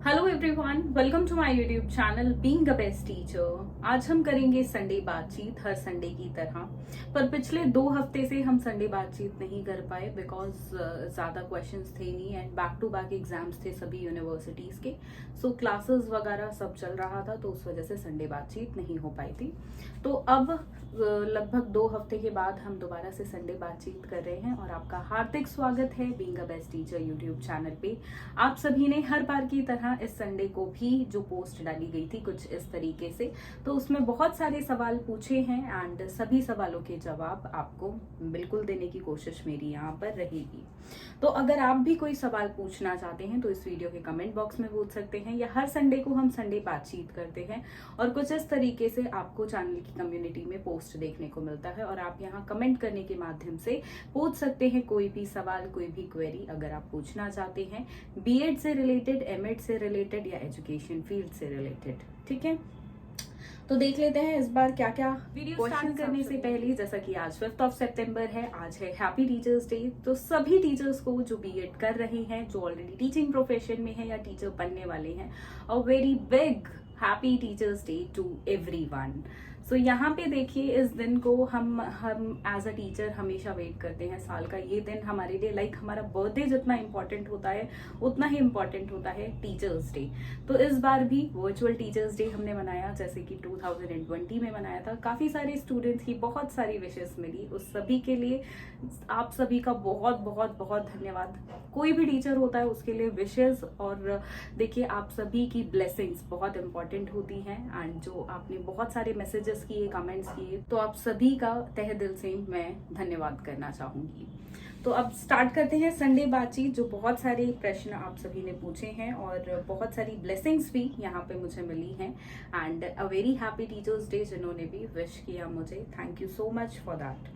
Hello everyone, welcome to my YouTube channel being a best teacher. आज हम करेंगे Sunday बातचीत हर संडे की तरह। पर पिछले 2 हफ्ते से हम संडे बातचीत नहीं कर पाए बिकॉज ज्यादा क्वेश्चंस थे नहीं and back to back exams थे सभी यूनिवर्सिटीज के। सो क्लासेस वगैरह सब चल रहा था तो उस वजह से संडे बातचीत नहीं हो पाई थी। तो अब लगभग 2 हफ्ते के बाद हम दोबारा से संडे बातचीत कर रहे हैं और आपका हार्दिक स्वागत है being a best teacher YouTube channel पे। आप सभी ने हर बार की तरह इस संडे को भी जो पोस्ट डाली गई थी कुछ इस तरीके से, तो उसमें बहुत सारे सवाल पूछे हैं एंड सभी सवालों के जवाब आपको बिल्कुल देने की कोशिश मेरी यहाँ पर रहेगी। तो अगर आप भी कोई सवाल पूछना चाहते हैं तो इस वीडियो के कमेंट बॉक्स में पूछ सकते हैं, या हर संडे को हम संडे बातचीत करते हैं और कुछ इस तरीके से आपको चैनल की कम्युनिटी में पोस्ट देखने को मिलता है और आप यहाँ कमेंट करने के माध्यम से पूछ सकते हैं कोई भी सवाल, कोई भी क्वेरी अगर आप पूछना चाहते हैं बीएड से रिलेटेड, एमएड से रिलेटेड या एजुकेशन फील्ड से रिलेटेड। ठीक है, तो देख लेते हैं इस बार क्या क्या वीडियो स्टार्ट करने से पहले, जैसा कि आज 5 सितंबर है, आज है हैप्पी टीचर्स डे। तो सभी टीचर्स को जो बीएड कर रहे हैं, जो ऑलरेडी टीचिंग प्रोफेशन में है या टीचर बनने वाले हैं, a very big happy teachers day to everyone. So यहाँ पे देखिए, इस दिन को हम एज अ टीचर हमेशा वेट करते हैं। साल का ये दिन हमारे लिए लाइक हमारा बर्थडे जितना इम्पोर्टेंट होता है उतना ही इम्पोर्टेंट होता है टीचर्स डे। तो इस बार भी वर्चुअल टीचर्स डे हमने मनाया, जैसे कि 2020 में मनाया था। काफी सारे स्टूडेंट्स की बहुत सारी विशेस मिली, उस सभी के लिए आप सभी का बहुत बहुत बहुत धन्यवाद। कोई भी टीचर होता है उसके लिए विशेस, और देखिए आप सभी की ब्लेसिंग्स बहुत इंपॉर्टेंट होती हैं एंड जो आपने बहुत सारे मैसेजेस किए, कमेंट्स किए, तो आप सभी का तहे दिल से मैं धन्यवाद करना चाहूंगी। तो अब स्टार्ट करते हैं संडे बातचीत। जो बहुत सारे प्रश्न आप सभी ने पूछे हैं और बहुत सारी ब्लेसिंग्स भी यहाँ पे मुझे मिली हैं and a very happy teachers day जिन्होंने भी विश किया मुझे, thank you so much for that.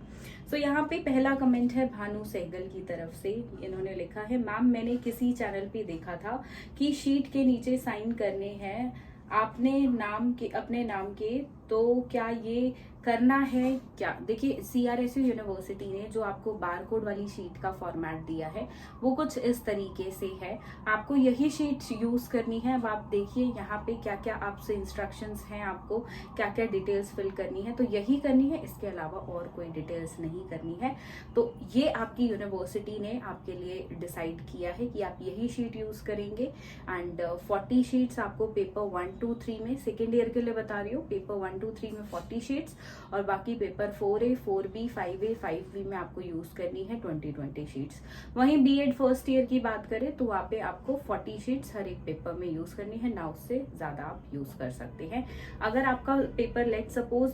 So यहाँ पे पहला कमेंट है भानु सहगल की तरफ से। इन्होंने लिखा है, मैम मैंने किसी चैनल पे देखा था कि शीट के नीचे साइन करने हैं आपने अपने नाम के, तो क्या ये करना है क्या? देखिए सीआरएसयू यूनिवर्सिटी ने जो आपको बारकोड वाली शीट का फॉर्मेट दिया है वो कुछ इस तरीके से है। आपको यही शीट यूज करनी है। अब आप देखिए यहाँ पे क्या क्या आपसे इंस्ट्रक्शंस हैं, आपको क्या क्या डिटेल्स फिल करनी है, तो यही करनी है, इसके अलावा और कोई डिटेल्स नहीं करनी है। तो ये आपकी यूनिवर्सिटी ने आपके लिए डिसाइड किया है कि आप यही शीट यूज करेंगे एंड 40 शीट्स आपको पेपर 1, 2, 3 में, सेकेंड ईयर के लिए बता रही हूँ, पेपर 1, 2, 3 में 40 शीट्स और बाकी paper 4A, 4B, 5A, 5B में आपको यूज करनी है 20 शीट्स। वहीं बीएड फर्स्ट ईयर की बात करें तो वहाँ पे आपको 40 शीट्स हर एक पेपर में यूज करनी है, ना उससे ज्यादा आप यूज कर सकते हैं। अगर आपका पेपर लेट सपोज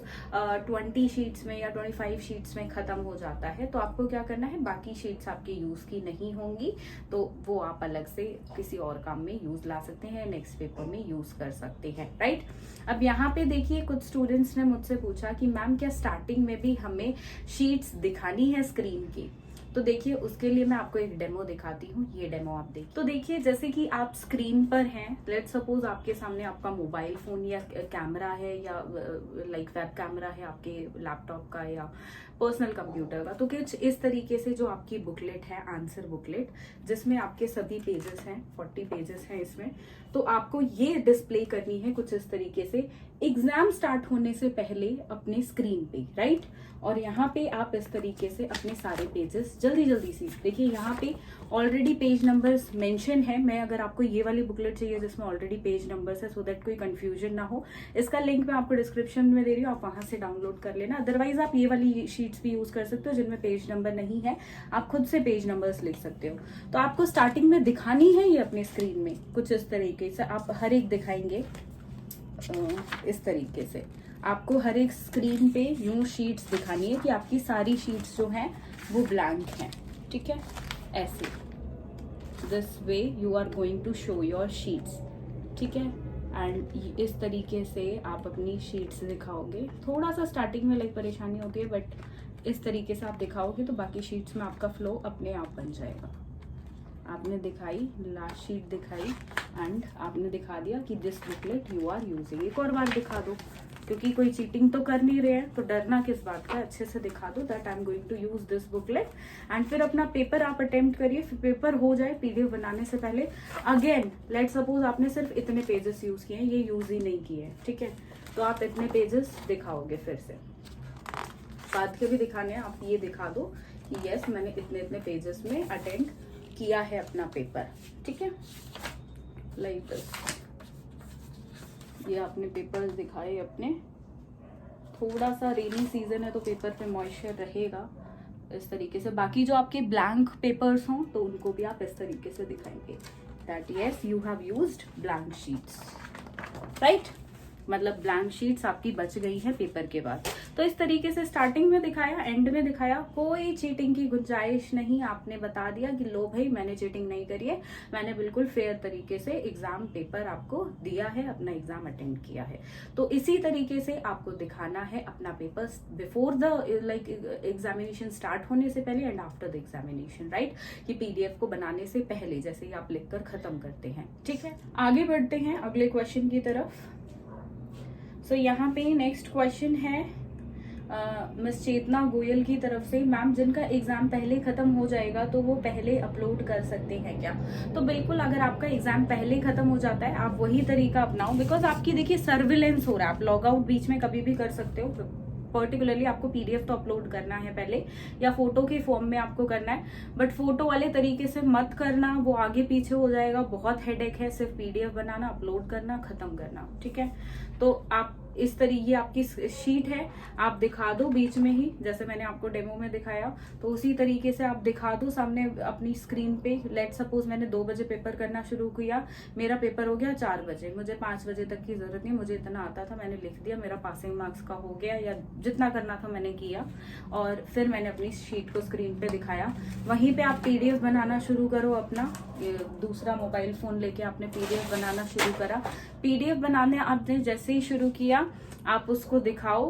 20 शीट्स में या 25 शीट्स में खत्म हो जाता है तो आपको क्या करना है, बाकी शीट्स आपके यूज की नहीं होंगी तो वो आप अलग से किसी और काम में यूज ला सकते हैं, नेक्स्ट पेपर में यूज कर सकते हैं, राइट। अब यहाँ पे देखिए कुछ स्टूडेंट्स ने मुझसे पूछा कि मैम क्या स्टार्टिंग में भी हमें शीट्स दिखानी है स्क्रीन की? तो देखिए उसके लिए मैं आपको एक डेमो दिखाती हूँ, ये डेमो आप देखिए। तो देखिए जैसे कि आप स्क्रीन पर हैं, लेट सपोज आपके सामने आपका मोबाइल फोन या कैमरा है या लाइक वेब कैमरा है आपके लैपटॉप का या पर्सनल कंप्यूटर का, तो कुछ इस तरीके से जो आपकी बुकलेट है, आंसर बुकलेट, जिसमें आपके सभी पेजेस हैं, 40 पेजेस हैं इसमें, तो आपको ये डिस्प्ले करनी है कुछ इस तरीके से एग्जाम स्टार्ट होने से पहले अपने स्क्रीन पे, राइट। और यहाँ पे आप इस तरीके से अपने सारे पेजेस जल्दी जल्दी से देखिए, यहाँ पे ऑलरेडी पेज नंबर्स मेंशन है। मैं अगर आपको ये वाली बुकलेट चाहिए जिसमें ऑलरेडी पेज नंबर्स है, सो दैट कोई कंफ्यूजन ना हो, इसका लिंक मैं आपको डिस्क्रिप्शन में दे रही हूँ, आप वहां से डाउनलोड कर लेना। अदरवाइज आप ये वाली शीट्स भी यूज कर सकते हो जिनमें पेज नंबर नहीं है, आप खुद से पेज नंबर्स लिख सकते हो। तो आपको स्टार्टिंग में दिखानी है ये अपने स्क्रीन में कुछ इस तरीके से, आप हर एक दिखाएंगे इस तरीके से। आपको हर एक स्क्रीन पे यूं शीट्स दिखानी है कि आपकी सारी शीट्स जो हैं वो ब्लैंक हैं, ठीक है, ऐसे this way you are going to show your sheets, ठीक है। एंड इस तरीके से आप अपनी शीट्स दिखाओगे। थोड़ा सा स्टार्टिंग में लाइक परेशानी होती है, बट इस तरीके से आप दिखाओगे तो बाकी शीट्स में आपका फ्लो अपने आप बन जाएगा। आपने दिखाई, लास्ट शीट दिखाई एंड आपने दिखा दिया कि this booklet you are using. एक और बार दिखा दो, क्योंकि कोई चीटिंग तो कर नहीं रहे हैं, तो डरना किस बात का, अच्छे से दिखा दो that I am going to use this booklet. And फिर अपना पेपर आप अटेम्प्ट करिए। फिर पेपर हो जाए पीडीएफ बनाने से पहले, अगेन लेट सपोज आपने सिर्फ इतने पेजेस यूज किए हैं, ये यूज ही नहीं किए हैं, ठीक है, तो आप इतने पेजेस दिखाओगे। फिर से बाद के भी दिखाने हैं, आप ये दिखा दो कि यस मैंने इतने इतने पेजेस में अटेंड किया है अपना पेपर, ठीक है, लाइक दिस। ये आपने पेपर्स दिखाए अपने। थोड़ा सा रेनी सीजन है तो पेपर पे मॉइस्चर रहेगा इस तरीके से। बाकी जो आपके ब्लैंक पेपर्स हों तो उनको भी आप इस तरीके से दिखाएंगे that yes you have used blank sheets, right, मतलब ब्लैंक शीट्स आपकी बच गई है पेपर के बाद। तो इस तरीके से स्टार्टिंग में दिखाया, एंड में दिखाया, कोई चीटिंग की गुंजाइश नहीं। आपने बता दिया कि लो भाई मैंने चीटिंग नहीं करी है, मैंने बिल्कुल फेयर तरीके से एग्जाम पेपर आपको दिया है, अपना एग्जाम अटेंड किया है। तो इसी तरीके से आपको दिखाना है अपना paper before the like examination start होने से पहले and after the examination, right, कि पीडीएफ को बनाने से पहले जैसे ही आप लिखकर खत्म करते हैं, ठीक है। आगे बढ़ते हैं अगले क्वेश्चन की तरफ। सो यहाँ पे नेक्स्ट क्वेश्चन है मिस चेतना गोयल की तरफ से, मैम जिनका एग्जाम पहले खत्म हो जाएगा तो वो पहले अपलोड कर सकते हैं क्या? तो बिल्कुल, अगर आपका एग्जाम पहले खत्म हो जाता है आप वही तरीका अपनाओ, बिकॉज आपकी देखिए सर्विलेंस हो रहा है, आप लॉग आउट बीच में कभी भी कर सकते हो। पर्टिकुलरली आपको पीडीएफ तो अपलोड करना है पहले, या फोटो के फॉर्म में आपको करना है, बट फोटो वाले तरीके से मत करना, वो आगे पीछे हो जाएगा, बहुत हेडेक है। सिर्फ पीडीएफ बनाना, अपलोड करना, खत्म करना, ठीक है। तो आप इस तरीके आपकी शीट है, आप दिखा दो बीच में ही, जैसे मैंने आपको डेमो में दिखाया, तो उसी तरीके से आप दिखा दो सामने अपनी स्क्रीन पे। लेट सपोज मैंने 2 बजे पेपर करना शुरू किया, मेरा पेपर हो गया 4 बजे, मुझे 5 बजे तक की जरूरत नहीं, मुझे इतना आता था, मैंने लिख दिया, मेरा पासिंग मार्क्स का हो गया, या जितना करना था मैंने किया, और फिर मैंने अपनी शीट को स्क्रीन पे दिखाया। वहीं पे आप पीडीएफ बनाना शुरू करो अपना, दूसरा मोबाइल फोन लेके आपने पीडीएफ बनाना शुरू करा। पीडीएफ बनाने आपने जैसे ही शुरू किया आप उसको दिखाओ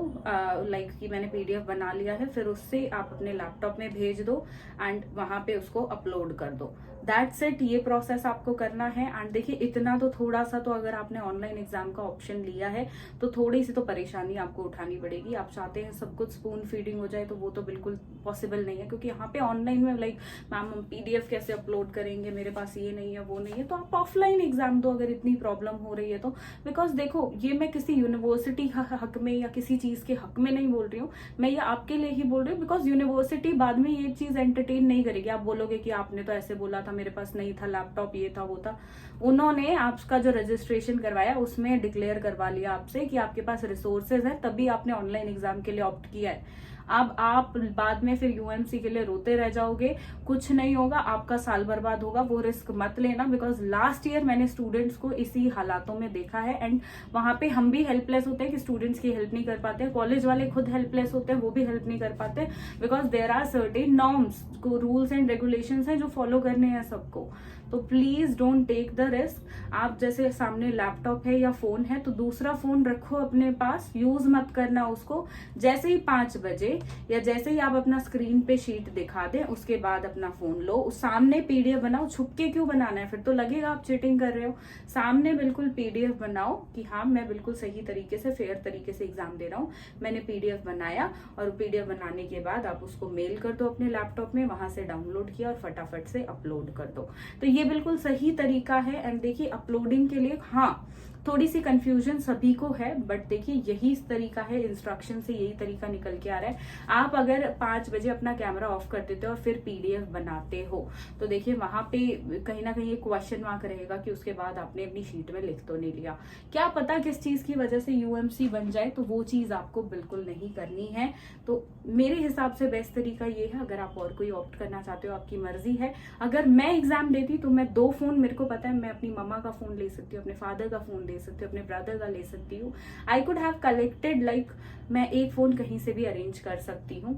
लाइक कि मैंने पीडीएफ बना लिया है, फिर उससे आप अपने लैपटॉप में भेज दो एंड वहां पे उसको अपलोड कर दो। दैट्स इट, ये प्रोसेस आपको करना है। एंड देखिए इतना तो थोड़ा सा तो अगर आपने ऑनलाइन एग्जाम का ऑप्शन लिया है तो थोड़ी सी तो परेशानी आपको उठानी पड़ेगी। आप चाहते हैं सब कुछ स्पून फीडिंग हो जाए तो वो तो बिल्कुल पॉसिबल नहीं है, क्योंकि यहाँ पे ऑनलाइन में लाइक मैम हम पीडीएफ कैसे अपलोड करेंगे, मेरे पास ये नहीं है वो नहीं है, तो आप ऑफलाइन एग्जाम दो अगर इतनी प्रॉब्लम हो रही है तो। बिकॉज देखो ये मैं किसी यूनिवर्सिटी हक में या किसी चीज के हक में नहीं बोल रही हूँ, मैं ये आपके लिए ही बोल रही हूँ, बिकॉज यूनिवर्सिटी बाद में ये चीज एंटरटेन नहीं करेगी। आप बोलोगे कि आपने तो ऐसे बोला था, मेरे पास नहीं था लैपटॉप, ये था वो था। उन्होंने आपका जो रजिस्ट्रेशन करवाया उसमें डिक्लेयर करवा लिया आपसे कि आपके पास रिसोर्सेज है, तभी आपने ऑनलाइन एग्जाम के लिए ऑप्ट किया है। अब आप बाद में फिर यूएमसी के लिए रोते रह जाओगे, कुछ नहीं होगा, आपका साल बर्बाद होगा, वो रिस्क मत लेना। बिकॉज लास्ट ईयर मैंने स्टूडेंट्स को इसी हालातों में देखा है, एंड वहां पे हम भी हेल्पलेस होते हैं कि स्टूडेंट्स की हेल्प नहीं कर पाते, कॉलेज वाले खुद हेल्पलेस होते हैं, वो भी हेल्प नहीं कर पाते, because there are certain norms, rules and regulations हैं जो फॉलो करने हैं सबको। तो please don't take the risk. आप जैसे सामने लैपटॉप है या फोन है तो दूसरा फोन रखो अपने पास, यूज मत करना उसको। जैसे ही 5 बजे या जैसे ही आप अपना स्क्रीन पे शीट दिखा दें उसके बाद अपना फोन लो, उस सामने पीडीएफ बनाओ। छुप के क्यों बनाना है, फिर तो लगेगा आप चीटिंग कर रहे हो। सामने बिल्कुल पीडीएफ बनाओ कि हाँ मैं बिल्कुल सही तरीके से फेयर तरीके से एग्जाम दे रहा हूँ, मैंने पीडीएफ बनाया, और पीडीएफ बनाने के बाद आप उसको मेल कर दो अपने लैपटॉप में, वहां से डाउनलोड किया और फटाफट से अपलोड कर दो। तो ये बिल्कुल सही तरीका है। एंड देखिए अपलोडिंग के लिए हाँ थोड़ी सी कंफ्यूजन सभी को है, बट देखिए यही तरीका है, इंस्ट्रक्शन से यही तरीका निकल के आ रहा है। आप अगर 5 बजे अपना कैमरा ऑफ कर देते हो और फिर पीडीएफ बनाते हो तो देखिए वहां पे कहीं ना कहीं एक क्वेश्चन मार्क रहेगा कि उसके बाद आपने अपनी शीट में लिख तो नहीं लिया। क्या पता किस चीज की वजह से यूएमसी बन जाए, तो वो चीज आपको बिल्कुल नहीं करनी है। तो मेरे हिसाब से बेस्ट तरीका ये है, अगर आप और कोई ऑप्ट करना चाहते हो आपकी मर्जी है। अगर मैं एग्जाम देती तो मैं 2 फोन, मेरे को पता है मैं अपनी मम्मा का फोन ले सकती हूँ, अपने फादर का फोन ले सकती हूँ, अपने ब्रदर का ले सकती हूँ। I could have collected like मैं एक फोन कहीं से भी अरेंज कर सकती हूँ,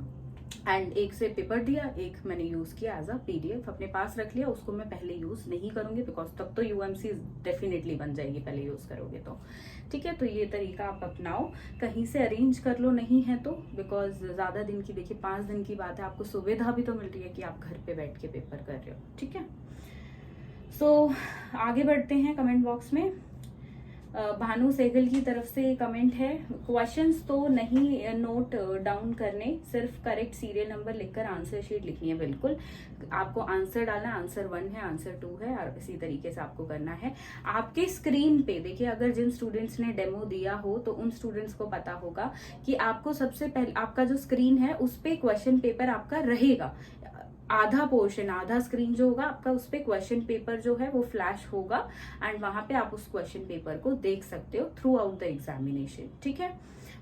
एंड एक से पेपर दिया, एक मैंने यूज किया एज अ पीडीएफ, अपने पास रख लिया, उसको मैं पहले यूज नहीं करूंगी बिकॉज तब तो यूएमसी डेफिनेटली बन जाएगी पहले यूज करोगे तो। ठीक है, तो ये तरीका आप अपनाओ, कहीं से अरेंज कर लो, नहीं है तो, बिकॉज ज्यादा दिन की देखिए 5 दिन की बात है, आपको सुविधा भी तो मिल रही है कि आप घर पे बैठ के पेपर कर रहे हो। ठीक है, आगे बढ़ते हैं कमेंट बॉक्स में। भानु सहगल की तरफ से कमेंट है, क्वेश्चंस तो नहीं नोट डाउन करने, सिर्फ करेक्ट सीरियल नंबर लिखकर आंसर शीट लिखनी है। बिल्कुल आपको आंसर डालना, आंसर 1 है, आंसर 2 है, और इसी तरीके से आपको करना है। आपके स्क्रीन पे देखिए, अगर जिन स्टूडेंट्स ने डेमो दिया हो तो उन स्टूडेंट्स को पता होगा कि आपको सबसे पहले आपका जो स्क्रीन है उस पे क्वेश्चन पेपर आपका रहेगा। आधा पोर्शन, आधा स्क्रीन जो होगा आपका, उस पे क्वेश्चन पेपर जो है वो फ्लैश होगा एंड वहां पे आप उस क्वेश्चन पेपर को देख सकते हो थ्रू आउट द एग्जामिनेशन। ठीक है,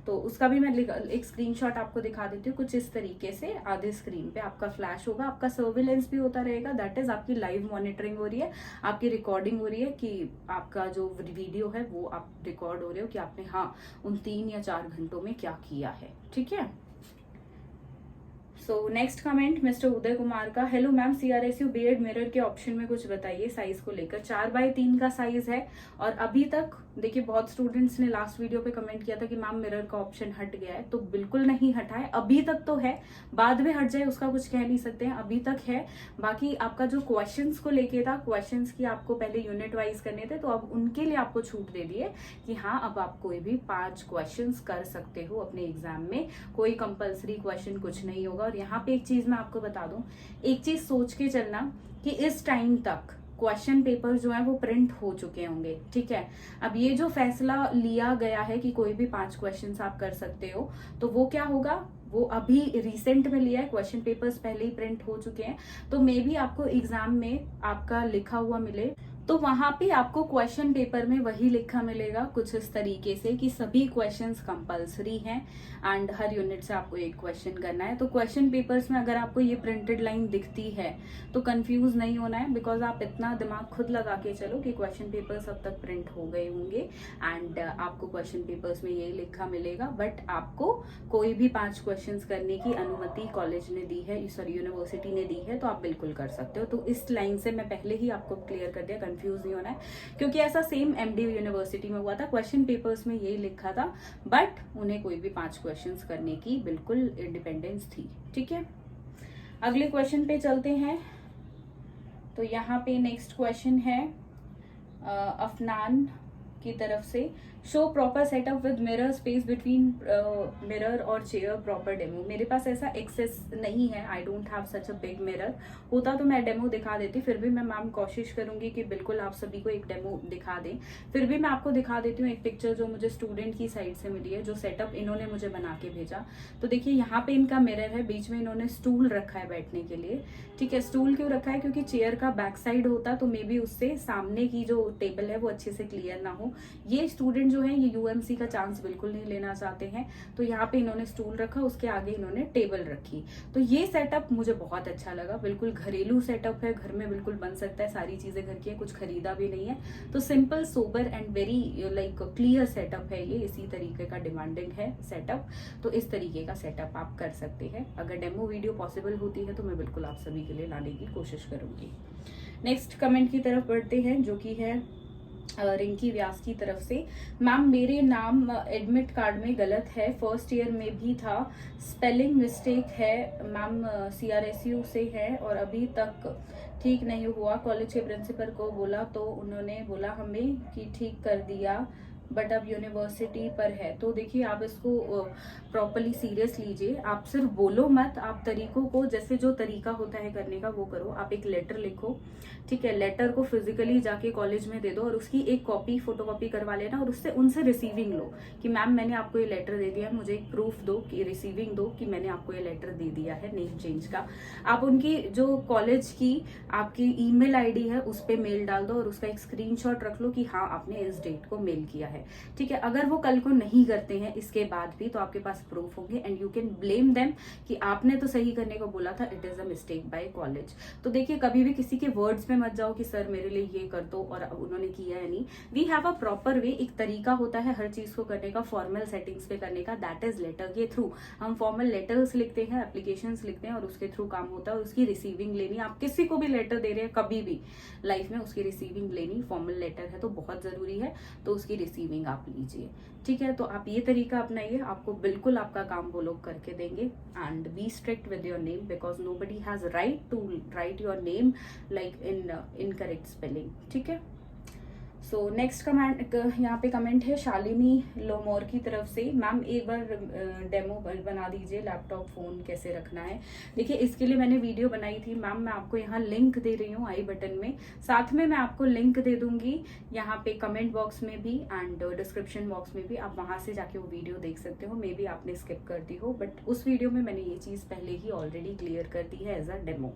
तो उसका भी मैं एक स्क्रीनशॉट आपको दिखा देती हूँ। कुछ इस तरीके से आधे स्क्रीन पे आपका फ्लैश होगा, आपका सर्विलेंस भी होता रहेगा। दैट इज आपकी लाइव मॉनिटरिंग हो रही है, आपकी रिकॉर्डिंग हो रही है कि आपका जो वीडियो है वो आप रिकॉर्ड हो रहे हो कि आपने हाँ उन 3 या 4 घंटों में क्या किया है। ठीक है, so next comment mister Uday Kumar का, hello ma'am, CRSU BEd mirror के ऑप्शन में कुछ बताइए साइज को लेकर। 4x3 का साइज है और अभी तक देखिए बहुत स्टूडेंट्स ने लास्ट वीडियो पे कमेंट किया था कि मैम मिरर का ऑप्शन हट गया है, तो बिल्कुल नहीं हटा है, अभी तक तो है, बाद में हट जाए उसका कुछ कह नहीं सकते हैं, अभी तक है। बाकी आपका जो क्वेश्चंस को लेके था, क्वेश्चंस की आपको पहले यूनिट वाइज करने थे, तो अब उनके लिए आपको छूट दे दी है कि हाँ अब आप कोई भी 5 क्वेश्चंस कर सकते हो अपने एग्जाम में, कोई कंपल्सरी क्वेश्चन कुछ नहीं होगा। और यहाँ पे एक चीज मैं आपको बता दूं, एक चीज सोच के चलना कि इस टाइम तक क्वेश्चन पेपर जो है वो प्रिंट हो चुके होंगे। ठीक है, अब ये जो फैसला लिया गया है कि कोई भी 5 क्वेश्चंस आप कर सकते हो, तो वो क्या होगा, वो अभी रिसेंट में लिया है, क्वेश्चन पेपर्स पहले ही प्रिंट हो चुके हैं। तो मे बी आपको एग्जाम में आपका लिखा हुआ मिले, तो वहां पे आपको क्वेश्चन पेपर में वही लिखा मिलेगा कुछ इस तरीके से कि सभी क्वेश्चंस कंपलसरी हैं एंड हर यूनिट से आपको एक क्वेश्चन करना है। तो क्वेश्चन पेपर्स में अगर आपको ये प्रिंटेड लाइन दिखती है तो कंफ्यूज नहीं होना है, बिकॉज आप इतना दिमाग खुद लगा के चलो कि क्वेश्चन पेपर्स अब तक प्रिंट हो गए होंगे एंड आपको क्वेश्चन पेपर्स में यही लिखा मिलेगा। बट आपको कोई भी 5 क्वेश्चन करने की अनुमति कॉलेज ने दी है, सॉरी यूनिवर्सिटी ने दी है, तो आप बिल्कुल कर सकते हो। तो इस लाइन से मैं पहले ही आपको क्लियर कर दिया, कंफ्यूज नहीं होना है, क्योंकि ऐसा सेम MD यूनिवर्सिटी में हुआ था, क्वेश्चन पेपर्स में यही लिखा था बट उन्हें कोई भी 5 क्वेश्चंस करने की बिल्कुल इंडिपेंडेंस थी। ठीक है, अगले क्वेश्चन पे चलते हैं। तो यहाँ पे नेक्स्ट क्वेश्चन है अफनान की तरफ से, show proper setup with mirror space between mirror और चेयर प्रॉपर डेमो। मेरे पास ऐसा एक्सेस नहीं है, I don't have such a big mirror, होता तो मैं डेमो दिखा देती, फिर भी मैं मैम कोशिश करूंगी कि बिल्कुल आप सभी को एक डेमो दिखा दें। फिर भी मैं आपको दिखा देती हूँ एक पिक्चर जो मुझे स्टूडेंट की साइड से मिली है, जो सेटअप इन्होंने मुझे बना के भेजा। तो देखिए यहाँ पे इनका मिरर है, बीच में इन्होंने स्टूल रखा है बैठने के लिए। ठीक है, स्टूल क्यों रखा है, क्योंकि चेयर का बैक साइड होता तो मे बी उससे सामने की जो टेबल है वो अच्छे से क्लियर ना हो। ये स्टूडेंट जो है ये UMC का चांस बिल्कुल नहीं लेना चाहते हैं, तो यहाँ पे इन्होंने स्टूल रखा, उसके आगे इन्होंने टेबल रखी। तो ये सेटअप मुझे बहुत अच्छा लगा, बिल्कुल घरेलू सेटअप है, घर में बिल्कुल बन सकता है, सारी चीजें घर की है, कुछ खरीदा भी नहीं है। तो simple sober and very like clear setup है ये, इसी तरीके का डिमांडिंग है सेटअप। तो इस तरीके का सेटअप आप कर सकते हैं। अगर डेमो वीडियो पॉसिबल होती है तो मैं बिल्कुल आप सभी के लिए लाने की कोशिश करूंगी। नेक्स्ट कमेंट की तरफ बढ़ते हैं, जो कि है रिंकी व्यास की तरफ से, मैम मेरे नाम एडमिट कार्ड में गलत है, फर्स्ट ईयर में भी था, स्पेलिंग मिस्टेक है मैम, CRSU से है और अभी तक ठीक नहीं हुआ। कॉलेज के प्रिंसिपल को बोला तो उन्होंने बोला हमें कि ठीक कर दिया, बट अब यूनिवर्सिटी पर है। तो देखिए आप इसको प्रॉपरली सीरियस लीजिए, आप सिर्फ बोलो मत, आप तरीकों को, जैसे जो तरीका होता है करने का वो करो। आप एक लेटर लिखो, ठीक है, लेटर को फिजिकली जाके कॉलेज में दे दो और उसकी एक कॉपी फोटोकॉपी करवा लेना और उससे उनसे रिसीविंग लो कि मैम मैंने आपको ये लेटर दे दिया है, मुझे एक प्रूफ दो कि रिसीविंग दो कि मैंने आपको ये लेटर दे दिया है नेम चेंज का। आप उनकी जो कॉलेज की आपकी ईमेल ID है उस पर मेल डाल दो और उसका एक स्क्रीनशॉट रख लो कि हाँ आपने इस डेट को मेल किया है। ठीक है, अगर वो कल को नहीं करते हैं इसके बाद भी तो आपके पास प्रूफ होंगे and you can blame them कि आपने तो सही करने को बोला था, it is a mistake by college. तो देखिए कभी भी किसी के वर्ड्स में मत जाओ कि सर मेरे लिए ये कर दो और उन्होंने किया है नहीं। We have a proper way, एक तरीका होता है हर चीज को करने का, फॉर्मल सेटिंग्स पे करने का, दैट इज लेटर के थ्रू। हम फॉर्मल लेटर्स लिखते हैं, एप्लीकेशंस लिखते हैं और उसके थ्रू काम होता है और उसकी रिसीविंग लेनी। आप किसी को भी लेटर दे रहे हैं कभी भी लाइफ में, उसकी रिसीविंग लेनी, फॉर्मल लेटर है तो बहुत जरूरी है, तो उसकी रिसीविंग रिसीविंग आप लीजिए, ठीक है। तो आप ये तरीका अपनाइए, आपको बिल्कुल आपका काम वो लोग करके देंगे। And be strict with your name because nobody has right to write your name like in incorrect spelling, ठीक है। सो नेक्स्ट कमेंट, यहाँ पे कमेंट है शालिनी लोमोर की तरफ से, मैम एक बार डेमो बना दीजिए लैपटॉप फोन कैसे रखना है। देखिए इसके लिए मैंने वीडियो बनाई थी मैम, मैं आपको यहाँ लिंक दे रही हूँ आई बटन में, साथ में मैं आपको लिंक दे दूंगी यहाँ पे कमेंट बॉक्स में भी एंड डिस्क्रिप्शन बॉक्स में भी, आप वहां से जाके वो वीडियो देख सकते हो। मे बी आपने स्किप कर दी हो, बट उस वीडियो में मैंने ये चीज पहले ही ऑलरेडी क्लियर कर दी है as a demo.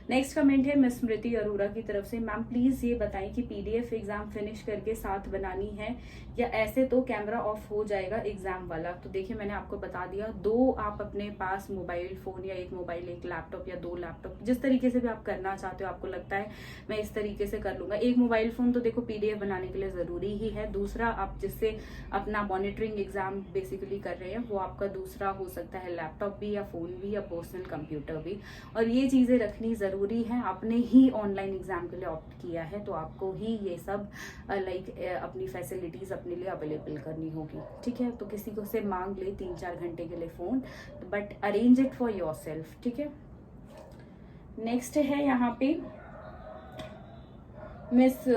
Next comment है मिस स्मृति अरोरा की तरफ से, मैम प्लीज ये बताएं कि पीडीएफ एग्जाम फिनिश करके साथ बनानी है या ऐसे तो कैमरा ऑफ हो जाएगा एग्जाम वाला। तो देखिए मैंने आपको बता दिया, दो आप अपने पास मोबाइल फोन या एक मोबाइल एक लैपटॉप या दो लैपटॉप, जिस तरीके से भी आप करना चाहते हो, आपको लगता है मैं इस तरीके से कर लूंगा। एक मोबाइल फोन तो देखो पीडीएफ बनाने के लिए जरूरी ही है, दूसरा आप जिससे अपना मॉनिटरिंग एग्जाम बेसिकली कर रहे हैं वो आपका दूसरा हो सकता है लैपटॉप भी या फोन भी या पर्सनल कंप्यूटर भी, और ये चीजें रखनी जरूरी है। आपने ही ऑनलाइन एग्जाम के लिए ऑप्ट किया है तो आपको ही ये सब लाइक अपनी फैसिलिटीज अपने लिए अवेलेबल करनी होगी, ठीक है। तो किसी को से मांग ले 3-4 घंटे के लिए phone, but arrange it for yourself, ठीक है। नेक्स्ट है यहाँ पे मिस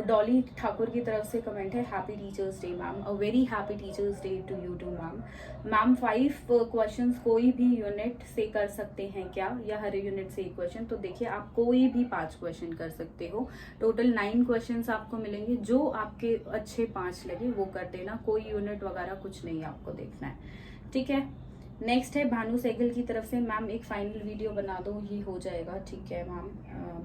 डॉली ठाकुर की तरफ से कमेंट है, happy teachers day ma'am, a very happy teachers day to you too ma'am. Ma'am 5 questions कोई भी यूनिट से कर सकते हैं क्या, या हर यूनिट से एक क्वेश्चन? तो देखिए आप कोई भी 5 क्वेश्चन कर सकते हो, टोटल 9 क्वेश्चंस आपको मिलेंगे, जो आपके अच्छे 5 लगे वो कर देना, कोई यूनिट वगैरह कुछ नहीं आपको देखना है, ठीक है। नेक्स्ट है भानु सहगल की तरफ से, मैम एक फाइनल वीडियो बना दो, ये हो जाएगा, ठीक है मैम,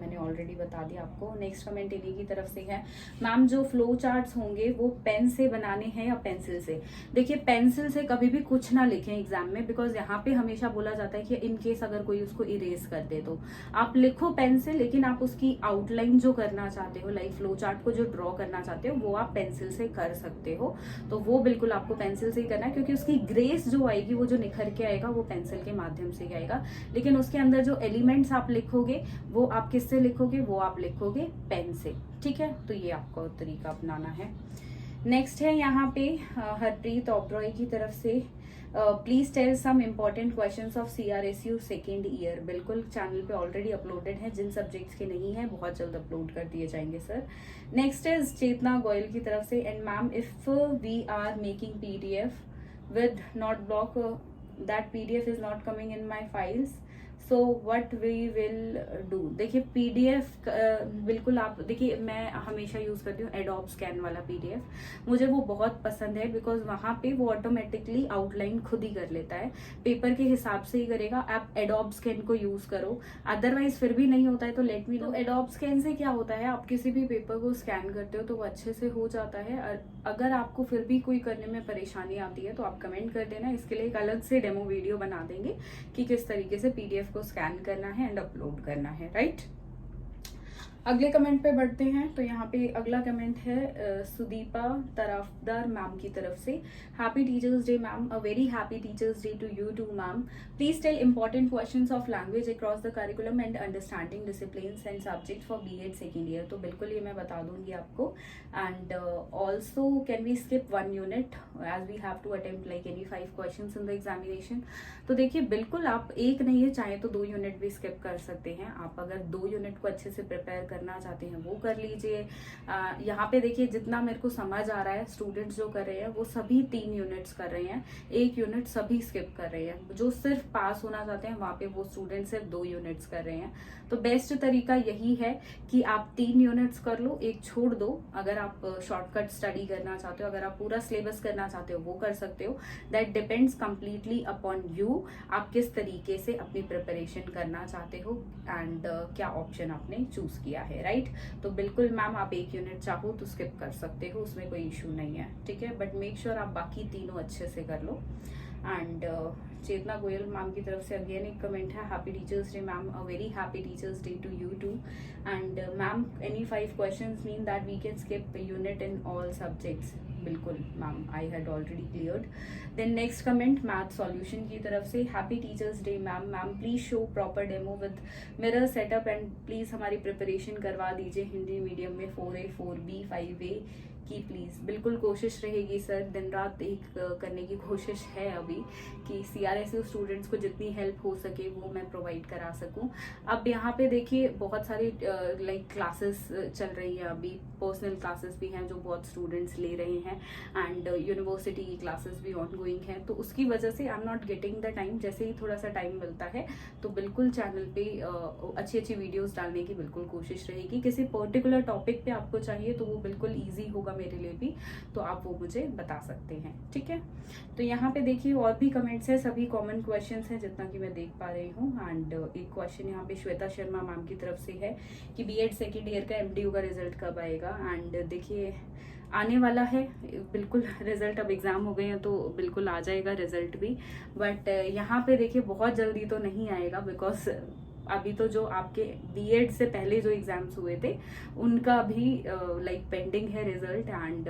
मैंने ऑलरेडी बता दिया आपको। नेक्स्ट कमेंट इन्हीं की तरफ से है, मैम जो फ्लो चार्ट्स होंगे वो पेन से बनाने हैं या पेंसिल से? देखिए पेंसिल से कभी भी कुछ ना लिखें एग्जाम में, बिकॉज यहाँ पे हमेशा बोला जाता है कि इन केस अगर कोई उसको इरेज कर दे तो आप लिखो पेन से, लेकिन आप उसकी आउटलाइन जो करना चाहते हो लाइक फ्लो चार्ट को जो ड्रॉ करना चाहते हो वो आप पेंसिल से कर सकते हो। तो वो बिल्कुल आपको पेंसिल से ही करना है, क्योंकि उसकी ग्रेस जो आएगी वो जो निखर के आएगा वो पेंसिल के माध्यम से आएगा, लेकिन उसके अंदर जो एलिमेंट्स आप लिखोगे वो आप किससे लिखोगे, वो आप लिखोगे पेन से, ठीक है। तो ये आपको तरीका अपनाना है। नेक्स्ट है यहाँ पे हरप्रीत ओब्रॉय की तरफ से, please tell some important questions of CRSU second year. बिल्कुल चैनल पे ऑलरेडी अपलोडेड है, जिन सब्जेक्ट्स के नहीं है बहुत जल्द अपलोड कर दिए जाएंगे sir. Next is Chetna Goyal की तरफ से, and ma'am if we are making PDF with not block that PDF is not coming in my files, so what we will do। देखिए PDF बिल्कुल आप देखिए, मैं हमेशा यूज करती हूँ एडोब स्कैन वाला PDF, मुझे वो बहुत पसंद है बिकॉज वहां पे वो ऑटोमेटिकली आउटलाइन खुद ही कर लेता है, पेपर के हिसाब से ही करेगा। आप एडोब स्कैन को यूज करो, अदरवाइज फिर भी नहीं होता है तो let me know. Adobe scan से क्या होता है, आप किसी भी पेपर को स्कैन करते हो तो वो अच्छे से हो जाता है। अगर आपको फिर भी कोई करने में परेशानी आती है तो आप कमेंट कर देना, इसके लिए एक अलग से डेमो वीडियो बना देंगे कि किस तरीके से PDF को स्कैन करना है एंड अपलोड करना है, राइट। अगले कमेंट पे बढ़ते हैं, तो यहाँ पे अगला कमेंट है सुदीपा तराफदार मैम की तरफ से, happy teachers day ma'am, a very happy teachers day to you too ma'am, please tell important questions of language across the curriculum and understanding disciplines and subject for B.Ed second year. तो बिल्कुल ये मैं बता दूंगी आपको। And also can we skip 1 unit as we have to attempt like any 5 questions in the examination. तो देखिए बिल्कुल आप एक नहीं है, चाहे तो 2 यूनिट भी स्किप कर सकते हैं। आप अगर 2 यूनिट को अच्छे से प्रिपेयर करना चाहते हैं वो कर लीजिए। यहाँ पे देखिए जितना मेरे को समझ आ रहा है स्टूडेंट्स जो कर रहे हैं वो सभी 3 यूनिट्स कर रहे हैं, 1 यूनिट सभी स्किप कर रहे हैं। जो सिर्फ पास होना चाहते हैं वहां पे वो स्टूडेंट सिर्फ 2 यूनिट्स कर रहे हैं। तो बेस्ट तरीका यही है कि आप 3 यूनिट्स कर लो, 1 छोड़ दो। अगर आप शॉर्टकट स्टडी करना चाहते हो, अगर आप पूरा सिलेबस करना चाहते हो वो कर सकते हो। That depends completely upon you, आप किस तरीके से अपनी प्रिपरेशन करना चाहते हो एंड क्या ऑप्शन आपने चूज किया है, राइट। तो बिल्कुल मैम आप 1 यूनिट चाहो तो स्किप कर सकते हो, उसमें कोई इशू नहीं है, ठीक है। बट मेक श्योर आप बाकी तीनों अच्छे से कर लो। एंड चेतना गोयल मैम की तरफ से अगेन एक कमेंट है, happy teachers day ma'am, a very happy teachers day to you too. And ma'am any 5 questions mean that we can skip unit in all subjects. बिल्कुल ma'am, I had already cleared. Then next comment math solution की तरफ से, happy teachers day ma'am, ma'am please show proper demo with mirror setup and please हमारी preparation करवा दीजिए Hindi medium में 4A 4B 5A कि please बिल्कुल कोशिश रहेगी सर, दिन रात एक करने की कोशिश है अभी कि CRSU स्टूडेंट्स को जितनी हेल्प हो सके वो मैं प्रोवाइड करा सकूं। अब यहाँ पे देखिए बहुत सारी लाइक क्लासेस चल रही है अभी, पर्सनल क्लासेस भी हैं जो बहुत स्टूडेंट्स ले रहे हैं एंड यूनिवर्सिटी की क्लासेस भी ऑन गोइंग हैं, तो उसकी वजह से I am not getting the time. जैसे ही थोड़ा सा टाइम मिलता है तो बिल्कुल चैनल पे अच्छी अच्छी वीडियोस डालने की बिल्कुल कोशिश रहेगी। किसी पर्टिकुलर टॉपिक पे आपको चाहिए तो वो बिल्कुल ईजी होगा मेरे लिए भी, तो आप वो मुझे बता सकते हैं, ठीक है। तो यहाँ पे देखिए और भी कमेंट्स है, सभी कॉमन क्वेश्चंस हैं जितना कि मैं देख पा रही हूँ। एंड एक क्वेश्चन यहाँ पे श्वेता शर्मा मैम की तरफ से है कि बीएड सेकेंड ईयर का MDU का रिजल्ट कब आएगा। एंड देखिए आने वाला है बिल्कुल रिजल्ट, अब एग्जाम हो गए हैं तो बिल्कुल आ जाएगा रिजल्ट भी, बट यहाँ पे देखिए बहुत जल्दी तो नहीं आएगा, बिकॉज अभी तो जो आपके बीएड से पहले जो एग्जाम्स हुए थे उनका भी लाइक पेंडिंग है रिजल्ट, एंड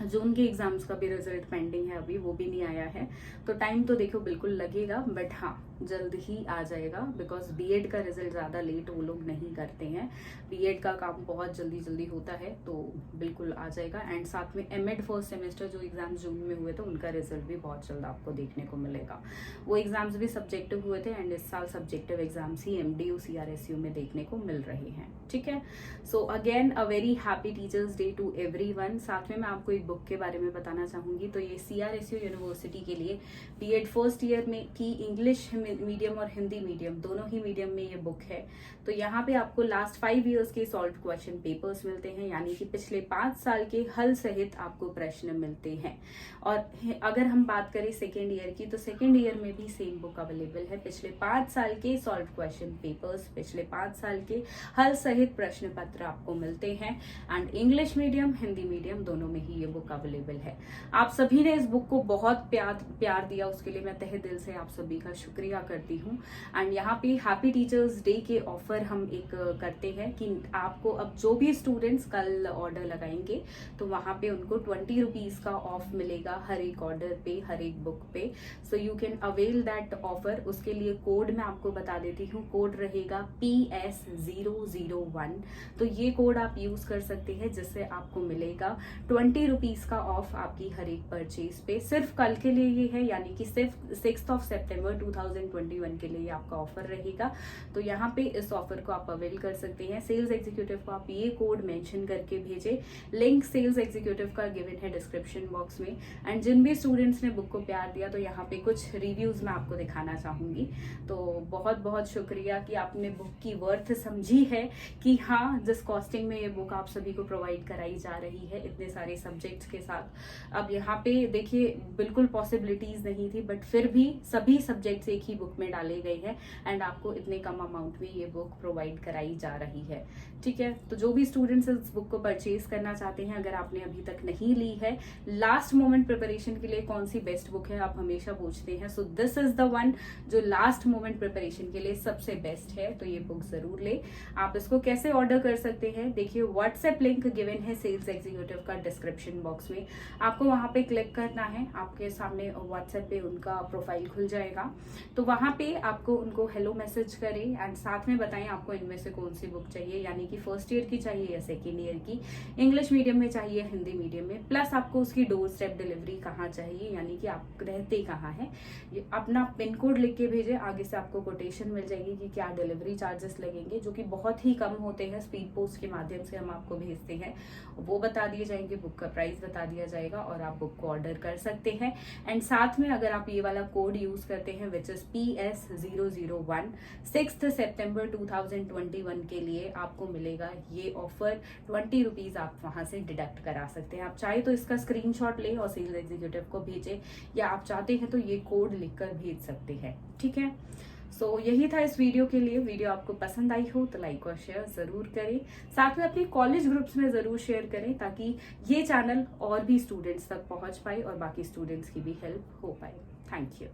जून के एग्जाम्स का भी रिजल्ट पेंडिंग है, अभी वो भी नहीं आया है। तो टाइम तो देखो बिल्कुल लगेगा, बट हाँ जल्द ही आ जाएगा, बिकॉज बीएड का रिजल्ट ज़्यादा लेट वो लोग नहीं करते हैं। बीएड का काम बहुत जल्दी जल्दी होता है, तो बिल्कुल आ जाएगा। एंड साथ में एमएड फर्स्ट सेमेस्टर जो एग्जाम जून में हुए थे उनका रिजल्ट भी बहुत जल्द आपको देखने को मिलेगा। वो एग्जाम्स भी सब्जेक्टिव हुए थे एंड इस साल सब्जेक्टिव एग्जाम्स ही MDU CRSU में देखने को मिल रहे हैं, ठीक है। So again a very happy teachers day to everyone. साथ में मैं आपको एक बुक के बारे में बताना चाहूंगी। तो ये CRSU यूनिवर्सिटी के लिए बीएड फर्स्ट ईयर में की इंग्लिश मीडियम और हिंदी मीडियम दोनों ही मीडियम में ये बुक है। तो यहाँ पे आपको लास्ट 5 इयर्स के सॉल्व क्वेश्चन पेपर्स मिलते हैं, यानी कि पिछले 5 साल के हल सहित आपको प्रश्न मिलते हैं। और अगर हम बात करें सेकेंड ईयर की, तो सेकेंड ईयर में भी सेम बुक अवेलेबल है। पिछले 5 साल के सॉल्व क्वेश्चन पेपर्स, पिछले 5 साल के हल सहित प्रश्न पत्र आपको मिलते हैं। And English medium Hindi medium दोनों में ही ये बुक अवेलेबल है। आप सभी ने इस बुक को बहुत प्यार दिया, उसके लिए मैं तहे दिल से आप सभी का शुक्रिया करती हूँ। एंड यहाँ पे हैप्पी टीचर्स डे के ऑफर हम एक करते हैं कि आपको अब जो भी स्टूडेंट्स कल ऑर्डर लगाएंगे तो वहाँ पे उनको 20 रुपीज का ऑफ मिलेगा हर एक ऑर्डर पे, हर एक बुक पे। So you can avail that offer. उसके लिए कोड मैं आपको बता देती हूँ, कोड रहेगा PS001। तो ये कोड आप यूज कर सकते हैं, जिससे आपको मिलेगा 20 रुपीज का ऑफ आपकी हर एक परचेज पे। सिर्फ कल के लिए ये है, यानी कि सिर्फ 6 सितंबर 2021 के लिए आपका ऑफर रहेगा। तो यहाँ पे इस ऑफर को आप अवेल कर सकते हैं। सेल्स एग्जीक्यूटिव को आप ये कोड मेंशन करके भेजें। लिंक सेल्स एग्जीक्यूटिव का गिवन है डिस्क्रिप्शन बॉक्स में। एंड जिन भी स्टूडेंट्स ने बुक को प्यार दिया, तो यहाँ पे कुछ रिव्यूज मैं आपको दिखाना चाहूंगी। तो बहुत बहुत शुक्रिया कि आपने बुक की वर्थ समझी है कि हाँ, जिस कॉस्टिंग में ये बुक आप सभी को प्रोवाइड कराई जा रही है इतने सारे सब्जेक्ट्स के साथ। अब यहाँ पे देखिए बिल्कुल पॉसिबिलिटीज नहीं थी, बट फिर भी सभी सब्जेक्ट्स एक ही बुक में डाले गए हैं एंड आपको इतने कम अमाउंट में ये बुक प्रोवाइड कराई जा रही है, ठीक है। तो जो भी स्टूडेंट्स इस बुक को परचेज करना चाहते हैं, अगर आपने अभी तक नहीं ली है, लास्ट मोमेंट प्रिपरेशन के लिए कौन सी बेस्ट बुक है आप हमेशा पूछते हैं, so this is the one जो लास्ट मोमेंट प्रिपरेशन के लिए सबसे बेस्ट है। तो ये बुक जरूर ले। आप इसको कैसे ऑर्डर कर सकते हैं, देखिए व्हाट्सएप लिंक गिवन है सेल्स एग्जीक्यूटिव का डिस्क्रिप्शन बॉक्स में। आपको वहां पे क्लिक करना है, आपके सामने व्हाट्सएप पे उनका प्रोफाइल खुल जाएगा। तो वहां पे आपको उनको हेलो मैसेज करें एंड साथ में बताएं आपको इनमें से कौन सी बुक चाहिए, यानी कि फर्स्ट ईयर की चाहिए या सेकेंड ईयर की, इंग्लिश मीडियम में चाहिए हिंदी मीडियम में, प्लस आपको उसकी डोर स्टेप डिलीवरी कहाँ चाहिए, यानी कि आप रहते कहाँ हैं। अपना पिन कोड लिख के भेजे, आगे से आपको कोटेशन मिल जाएगी कि क्या डिलीवरी चार्जेस लगेंगे, जो कि बहुत ही कम होते हैं। स्पीड पोस्ट के माध्यम से हम आपको भेजते हैं, वो बता दिए जाएंगे, बुक का प्राइस बता दिया जाएगा और आप बुक को ऑर्डर कर सकते हैं। एंड साथ में अगर आप ये वाला कोड यूज करते हैं विच इज PS001, 6 सितंबर 2021 के लिए आपको मिलेगा ये ऑफर। 20 रुपीज आप वहां से डिडक्ट करा सकते हैं। आप चाहे तो इसका स्क्रीनशॉट ले और सेल्स एग्जीक्यूटिव को भेजे, या आप चाहते हैं तो ये कोड लिखकर भेज सकते हैं, ठीक है। सो यही था इस वीडियो के लिए। वीडियो आपको पसंद आई हो तो लाइक और शेयर जरूर करें, साथ में अपने कॉलेज ग्रुप्स में जरूर शेयर करें, ताकि ये चैनल और भी स्टूडेंट्स तक पहुंच पाए और बाकी स्टूडेंट्स की भी हेल्प हो पाए। Thank you.